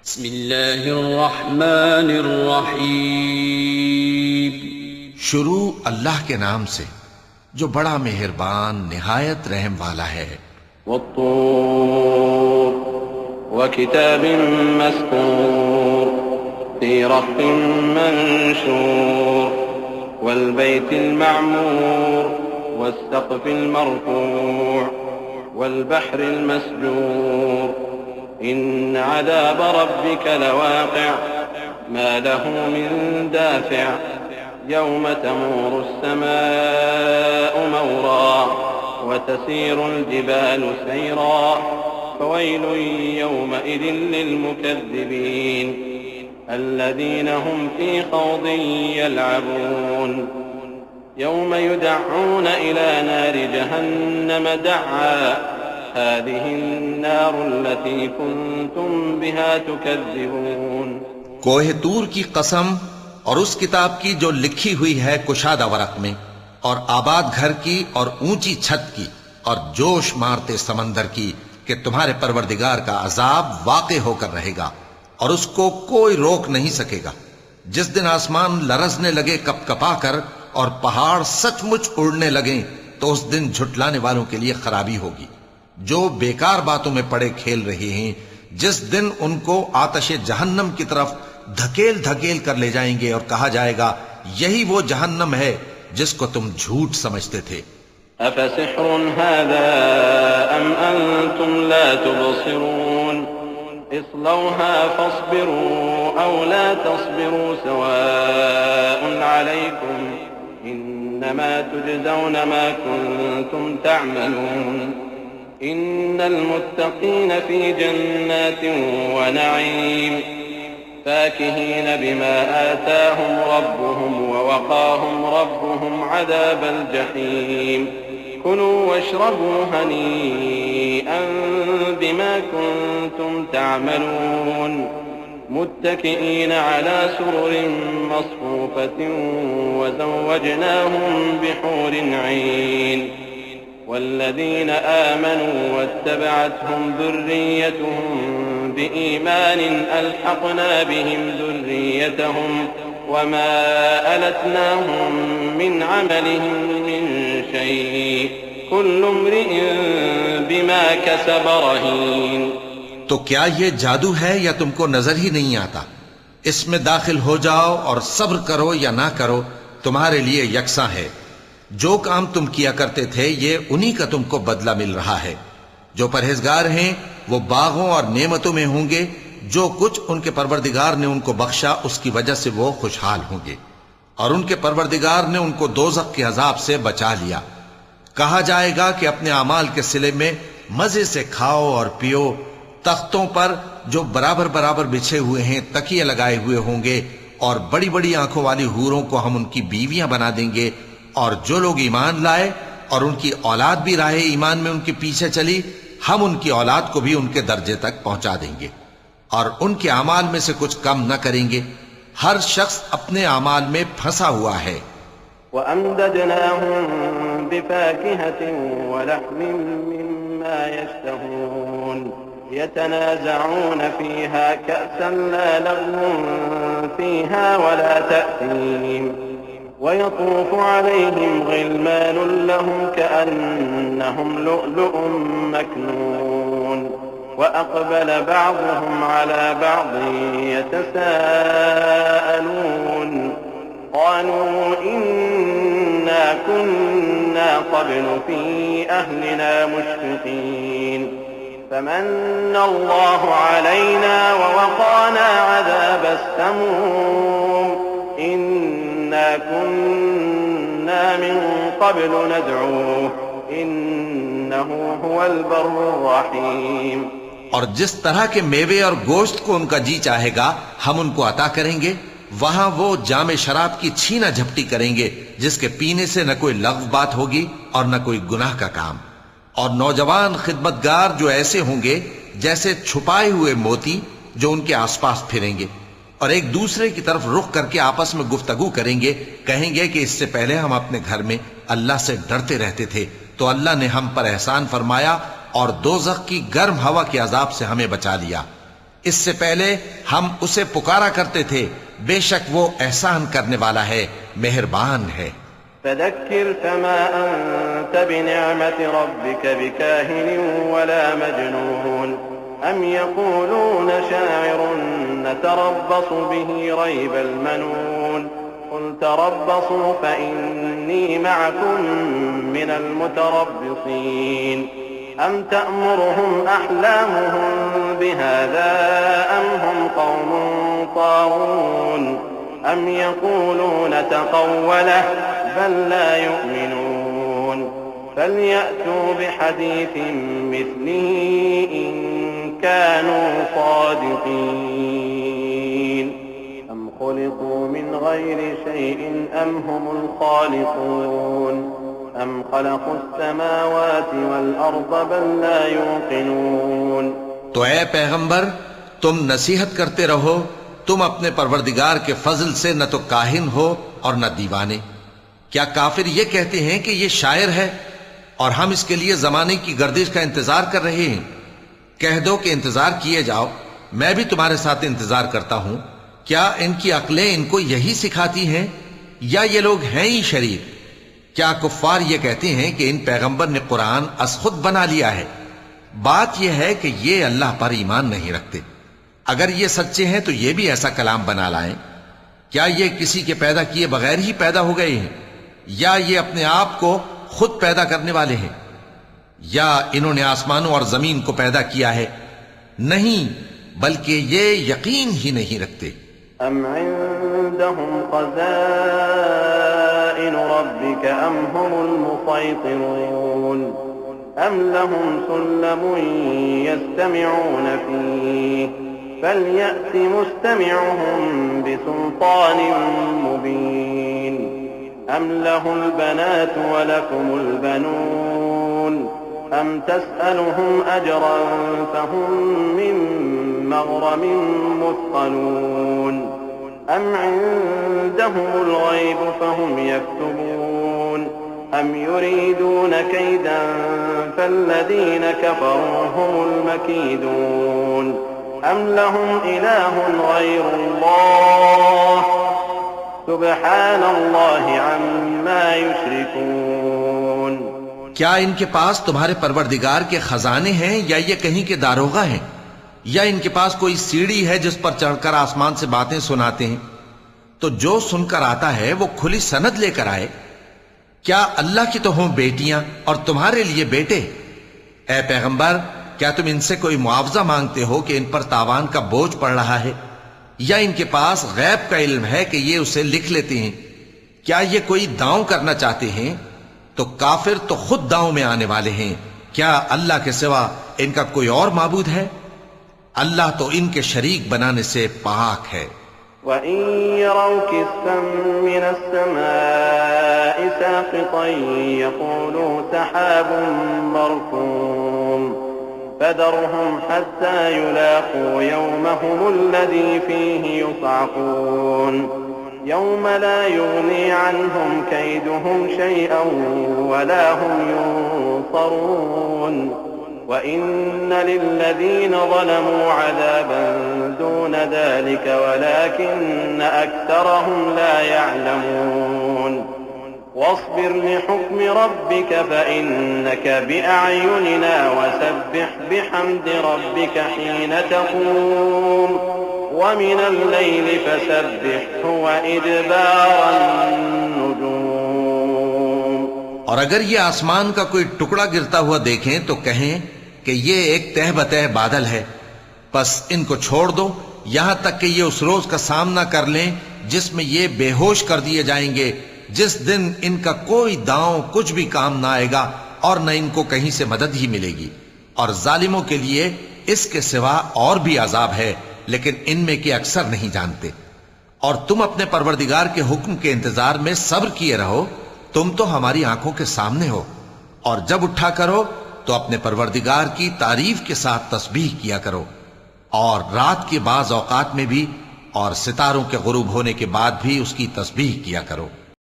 बिस्मिल्लाहिर्रहमानिर्रहीम। शुरू अल्लाह के नाम से जो बड़ा मेहरबान निहायत रहम वाला है। वत्तूर वकिताबिन मस्कूर फी रक़्क़िन मंशूर वल्बैतिल मअमूर वस्सक़्फ़िल मरफ़ूअ वल्बहरिल मस्जूर इन्न अज़ाब रब्बिक लवाक़िअ मा लहू मिन दाफ़िअ यौम तमूरु अस्समाअु मौरा वतसीरुल जिबालु सैरा फवैलुन यौमइज़िन लिलमुकज़्ज़िबीन अल्लज़ीना हुम फ़ी ख़ौज़िन यलअबून यौम युदअऊन इला नारि जहन्नम दअ्आ हाज़िहिन्नारुल्लती कुन्तुम बिहा तुकज़्ज़िबून। कोहे तूर की कसम और उस किताब की जो लिखी हुई है कुशादा वरक में, और आबाद घर की और ऊंची छत की, और जोश मारते समंदर की कि तुम्हारे परवरदिगार का अजाब वाक़े होकर रहेगा और उसको कोई रोक नहीं सकेगा। जिस दिन आसमान लरजने लगे कपकपा कर और पहाड़ सचमुच उड़ने लगे, तो उस दिन झुटलाने वालों के लिए खराबी होगी जो बेकार बातों में पड़े खेल रहे हैं। जिस दिन उनको आतशे जहन्नम की तरफ धकेल धकेल कर ले जाएंगे और कहा जाएगा, यही वो जहन्नम है जिसको तुम झूठ समझते थे। अफसिह्रुन हाज़ा अम अंतुम ला तुबसिरून इस्लौहा फस्बिरू औ ला तस्बिरू सवाउन अलैकुम इन्नमा तुजज़ौन मा कुंतुम तअमलून इन्नल मुत्तक़ीन फी जन्नातिन व नईम फाकिहीन बिमा आताहुम रब्बुहुम व वक़ाहुम रब्बुहुम अज़ाबल जहीम कुलू वश्रबू हनीअन बिमा कुंतुम तअमलून मुत्तकिईन अला सुरुरिन मस्फूफ़तिन व ज़व्वजनाहुम बिहूरिन ऐन वल्लज़ीन आमनू वत्तबअतहुम ذुर्रिय्यतुहुम बिईमान अल्हक़ना बिहिम ذुर्रिय्यतहुम वमा अलतनाहुम मिन अमलिहिम मिन शैअ कुल्लु इम्रिइन बिमा कसब रहीन। तो क्या ये जादू है या तुमको नजर ही नहीं आता? इसमें दाखिल हो जाओ और सब्र करो या ना करो, तुम्हारे लिए यकसा है। जो काम तुम किया करते थे ये उन्हीं का तुमको बदला मिल रहा है। जो परहेजगार हैं वो बागों और नेमतों में होंगे। जो कुछ उनके परवरदिगार ने उनको बख्शा उसकी वजह से वो खुशहाल होंगे, और उनके परवरदिगार ने उनको दोज़ख के अजाब से बचा लिया। कहा जाएगा कि अपने अमाल के सिले में मजे से खाओ और पियो। तख्तों पर जो बराबर बराबर बिछे हुए हैं तकिए लगाए हुए होंगे, और बड़ी बड़ी आंखों वाली हूरों को हम उनकी बीवियां बना देंगे। और जो लोग ईमान लाए और उनकी औलाद भी राहे ईमान में उनके पीछे चली, हम उनकी औलाद को भी उनके दर्जे तक पहुंचा देंगे और उनके अमाल में से कुछ कम न करेंगे। हर शख्स अपने अमाल में फंसा हुआ है। वअमददनाहुम बिफाकिहतिन वलहमिन मिम्मा यश्तहून यतनाज़ऊन फीहा कअसन ला लग़्वुन फीहा वला तअसीम वयतूफ़ु अलैहिम ग़िलमानुन लहुम कअन्नहुम लुअलुअुम मकनून वअक़बल बअज़ुहुम अला बअज़िन यतसाअलून क़ालू इन्ना कुन्ना क़ब्लु फ़ी अहलिना मुश्फ़िक़ीन फ़मन्नल्लाहु अलैना ववक़ाना अज़ाबस समूम इन्ना कुन्ना मिन क़ब्लु नदऊह इन्नहु हुवल बर्रुर रहीम। और जिस तरह के मेवे और गोश्त को उनका जी चाहेगा हम उनको अता करेंगे। वहां वो जामे शराब की छीना झपटी करेंगे जिसके पीने से न कोई लग़्व बात होगी और न कोई गुनाह का काम। और नौजवान खिदमतगार जो ऐसे होंगे जैसे छुपाए हुए मोती जो उनके आसपास फिरेंगे और एक दूसरे की तरफ रुख करके आपस में गुफ्तगू करेंगे। कहेंगे कि इससे पहले हम अपने घर में अल्लाह से डरते रहते थे, तो अल्लाह ने हम पर एहसान फरमाया और दोज़ख की गर्म हवा के अजाब से हमें बचा लिया। इससे पहले हम उसे पुकारा करते थे, बेशक वो एहसान करने वाला है, मेहरबान है। फदक्किर फमा अंत बिनिअमत रब्बिक बिकाहिन वला मजनून अम यक़ूलून शाइरुन नतरब्बसु बिही रैबल मनून क़ुल तरब्बसू फ़इन्नी मअकुम मिनल मुतरब्बिसीन अम तअमुरुहुम अहलामुहुम बिहाज़ा अम हुम क़ौमुन ताग़ून अम यक़ूलून तक़व्वलह बल ला युमिनून फलयअतू बिहदीसिन मिस्लिही इन कानू सादिक़ीन अम खुलिक़ू मिन गैरि शैइन अम हुमुल खालिक़ून अम खलक़ुस समावाति वल अर्ज़ बल ला युक़िनून। तो ऐ पैगंबर, तुम नसीहत करते रहो, तुम अपने परवरदिगार के फजल से न तो काहिन हो और न दीवाने। क्या काफिर ये कहते हैं कि ये शायर है और हम इसके लिए जमाने की गर्दिश का इंतजार कर रहे हैं? कह दो कि इंतजार किए जाओ, मैं भी तुम्हारे साथ इंतजार करता हूं। क्या इनकी अक्लें इनको यही सिखाती हैं या ये लोग हैं ही शरीर? क्या कुफ्फार ये कहते हैं कि इन पैगंबर ने कुरान खुद बना लिया है? बात यह है कि ये अल्लाह पर ईमान नहीं रखते। अगर ये सच्चे हैं तो ये भी ऐसा कलाम बना लाएं। क्या ये किसी के पैदा किए बगैर ही पैदा हो गए हैं, या ये अपने आप को खुद पैदा करने वाले हैं, या इन्होंने आसमानों और जमीन को पैदा किया है? नहीं, बल्कि ये यकीन ही नहीं रखते। अम इंदहुम ख़ज़ाइनु रब्बिक अम हुमुल मुसैतिरून अम लहुम सुल्लमुन यस्तमिऊन फीह फलयअति मुस्तमिउहुम बिसुल्तानिन मुबीन अम लहुल बनातु व लकुमुल बनून अम तस्अलुहुम अजरन फहुम मिन मग़रमिन मुस्क़लून अम इंदहुमुल ग़ैब फहुम यक्तुबून अम युरीदून कैदन फल्लज़ीन कफ़रू हुमुल मकीदून अम लहुम इलाहुन ग़ैरुल्लाह सुब्हानल्लाहि अम्मा युश्रिकून। क्या इनके पास तुम्हारे परवरदिगार के खजाने हैं, या ये कहीं के दारोगा हैं, या इनके पास कोई सीढ़ी है जिस पर चढ़कर आसमान से बातें सुनाते हैं? तो जो सुनकर आता है वो खुली सनद लेकर आए। क्या अल्लाह की तो हों बेटियां और तुम्हारे लिए बेटे? ऐ पैगंबर, क्या तुम इनसे कोई मुआवजा मांगते हो कि इन पर तावान का बोझ पड़ रहा है, या इनके पास गैब का इल्म है कि ये उसे लिख लेते हैं? क्या ये कोई दांव करना चाहते हैं? तो काफिर तो खुद दांव में आने वाले हैं। क्या अल्लाह के सिवा इनका कोई और माबूद है? अल्लाह तो इनके शरीक बनाने से पाक है। वइन यरौ किस्फन मिनस समाइ साक़ितन यक़ूलू सहाबुन मरकूम फदरहुम हत्ता युलाक़ू यौमहुमुल्लज़ी फ़ीहि युस्अक़ून यौम ला युग़नी अन्हुम कैदुहुम शैअन वला हुम युन्सरून वइन्न लिल्लज़ीन ज़लमू अज़ाबन दून ज़ालिक वलाकिन्न अक्सरहुम ला यअलमून वस्बिर लिहुक्मि रब्बिक फ़इन्नक बिअअयुनिना वसब्बिह बिहम्दि रब्बिक हीन तक़ूम वमिनल लैलि फ़सब्बिहु वइदबारन नुजूम। और अगर ये आसमान का कोई टुकड़ा गिरता हुआ देखें तो कहें कि ये एक तह बतह बादल है, बस इनको छोड़ दो यहां तक कि ये उस रोज का सामना कर लें जिसमें ये बेहोश कर दिए जाएंगे, जिस दिन इनका कोई दांव कुछ भी काम ना आएगा और न इनको कहीं से मदद ही मिलेगी। और जालिमों के लिए इसके सिवा और भी अजाब है, लेकिन इनमें के अक्सर नहीं जानते। और तुम अपने परवरदिगार के हुक्म के इंतजार में सब्र किए रहो, तुम तो हमारी आंखों के सामने हो। और जब उठा करो तो अपने परवरदिगार की तारीफ के साथ तस्बीह किया करो, और रात के बाज औकात में भी और सितारों के गुरूब होने के बाद भी उसकी तस्बीह किया करो।